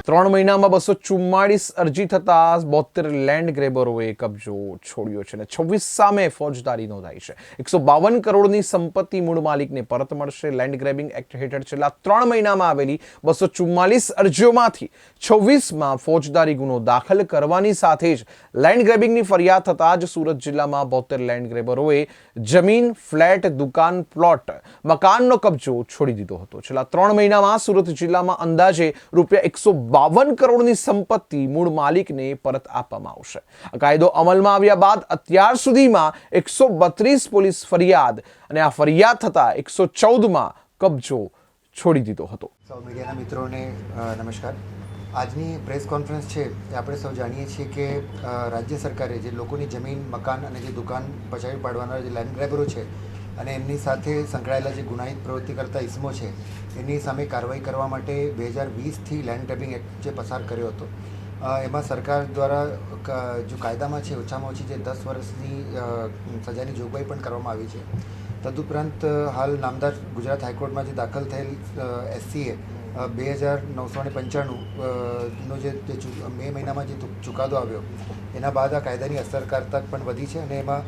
3 મહિનામાં 244 અરજી થતા 72 લેન્ડ ગ્રેબરોએ કબજો છોડ્યો છે અને 26 સામે ફોજદારી નોંધાઈ છે. 152 કરોડની સંપત્તિ મૂળ માલિકને પરત મળશે. લેન્ડ ગ્રેબિંગ એક્ટ હેઠળ છેલ્લા 3 મહિનામાં આવેલી 244 અરજીઓમાંથી 26માં ફોજદારી ગુનો દાખલ કરવાની સાથે જ લેન્ડ ગ્રેબિંગની ફરિયાદ થતાં જ સુરત જિલ્લામાં 72 લેન્ડ ગ્રેબરોએ જમીન, ફ્લેટ, દુકાન, પ્લોટ, મકાનનો કબજો છોડી દીધો હતો. છેલ્લા 3 મહિનામાં સુરત જિલ્લામાં અંદાજે ₹152 કરોડની સંપત્તિ મૂળ માલિકને પરત આપવામાં આવશે. આ કાયદો અમલમાં આવ્યા બાદ અત્યાર સુધીમાં 132 પોલીસ ફરિયાદ અને આ ફરિયાદ થતા 114માં કબજો છોડી દીધો હતો. સૌ મીડિયાના મિત્રોને નમસ્કાર. આજની પ્રેસ કોન્ફરન્સ છે એ આપણે સૌ જાણીએ છીએ કે રાજ્ય સરકારે જે લોકોની જમીન, મકાન અને જે દુકાન પચાવી પાડવાના જે લેન્ડ ગ્રેબરો છે અને એમની સાથે સંકળાયેલા જે ગુનાહિત પ્રવૃત્તિ કરતા ઇસમો છે એની સામે કાર્યવાહી કરવા માટે 2020થી લેન્ડ ગ્રેબિંગ એક્ટ જે પસાર કર્યો હતો એમાં સરકાર દ્વારા જો કાયદામાં છે ઓછામાં ઓછી જે 10 વર્ષની સજાની જોગવાઈ પણ કરવામાં આવી છે. તદુપરાંત હાલ નામદાર ગુજરાત હાઈકોર્ટમાં જે દાખલ થયેલ SCA 2995 નો જે મે મહિનામાં જે ચુકાદો આવ્યો એના બાદ આ કાયદાની અસરકારતા પણ વધી છે અને એમાં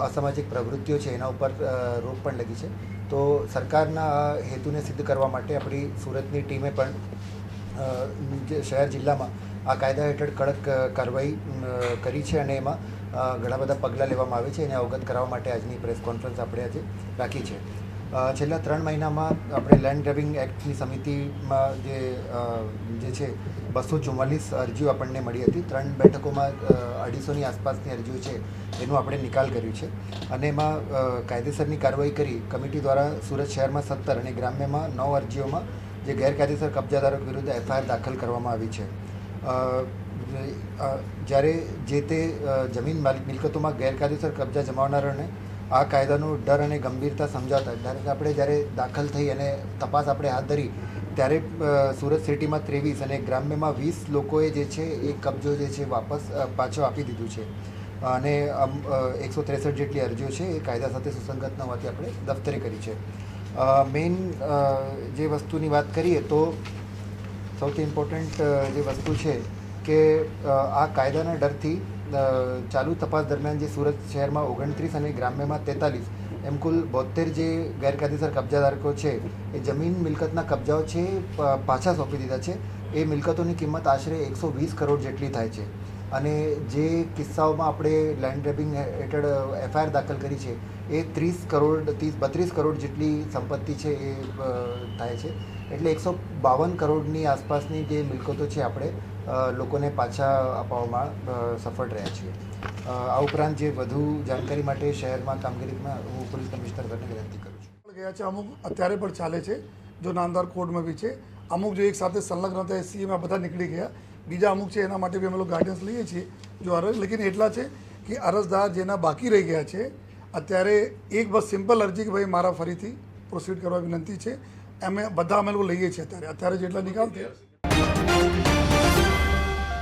અસામાજિક પ્રવૃત્તિઓ છે એના ઉપર રોક પણ લગી છે. તો સરકારના હેતુને સિદ્ધ કરવા માટે આપણી સુરતની ટીમે પણ શહેર જિલ્લામાં આ કાયદા હેઠળ કડક કાર્યવાહી કરી છે અને એમાં ઘણા બધા પગલાં લેવામાં આવે છે એને અવગત કરાવવા માટે આજની પ્રેસ કોન્ફરન્સ આપણે આજે રાખી છે. છેલ્લા 3 મહિનામાં આપણે લેન્ડ ગ્રેબિંગ એક્ટની સમિતિમાં જે છે 244 અરજીઓ આપણને મળી હતી. 3 બેઠકોમાં 250ની આસપાસની અરજીઓ છે એનું આપણે નિકાલ કર્યું છે અને એમાં કાયદેસરની કાર્યવાહી કરી કમિટી દ્વારા સુરત શહેરમાં 17 અને ગ્રામ્યમાં 9 અરજીઓમાં જે ગેરકાયદેસર કબજાદારો વિરુદ્ધ FIR દાખલ કરવામાં આવી છે. જ્યારે જે તે જમીન મિલકતોમાં ગેરકાયદેસર કબજા જમાવનારાને આ કાયદાનો ડર અને ગંભીરતા સમજાવતા જ્યારે દાખલ થઈ અને તપાસ આપણે હાથ ધરી ત્યારે સુરત સિટીમાં 23 અને ગ્રામ્યમાં 20 લોકોએ જે છે એ કબજો જે છે પાછો આપી દીધું છે અને 163 જેટલી અરજીઓ છે એ કાયદા સાથે સુસંગત ન હોવાથી આપણે દફતરે કરી છે. મેઇન જે વસ્તુની વાત કરીએ તો સૌથી ઇમ્પોર્ટન્ટ જે વસ્તુ છે કે આ કાયદાના ડરથી ચાલુ તપાસ દરમિયાન જે સુરત શહેરમાં 29 અને ગ્રામ્યમાં 43 એમ કુલ 72 જે ગેરકાયદેસર કબજાધારકો છે એ જમીન મિલકતના કબજાઓ છે પાછા સોંપી દીધા છે. એ મિલકતોની કિંમત આશરે 120 કરોડ જેટલી થાય છે અને જે કિસ્સાઓમાં આપણે લેન્ડ ગ્રેબિંગ હેઠળ FIR દાખલ કરી છે એ 32 કરોડ જેટલી સંપત્તિ છે એ થાય છે. એટલે 152 કરોડની આસપાસની જે મિલકતો છે આપણે લોકોને પાછા અપાવવામાં સફળ રહ્યા છીએ. આ ઉપરાંત જે વધુ જાણકારી માટે શહેરમાં કામગીરીમાં હું પોલીસ કમિશનર સરને વિનંતી કરું છું. ગયા છે અમુક અત્યારે પણ ચાલે છે જો નામદાર કોર્ટમાં બી છે. અમુક જો એક સાથે સંલગ્ન હતા SCAમાં બધા નીકળી ગયા. બીજા અમુક છે એના માટે બી અમે લોકો ગાઈડન્સ લઈએ છીએ જો લેકિન એટલા છે કે અરજદાર જેના બાકી રહી ગયા છે અત્યારે એક બસ સિમ્પલ અરજી કે ભાઈ મારા ફરીથી પ્રોસીડ કરવા વિનંતી છે અમે લોકો લઈએ છીએ અત્યારે જેટલા નિકાલ થયા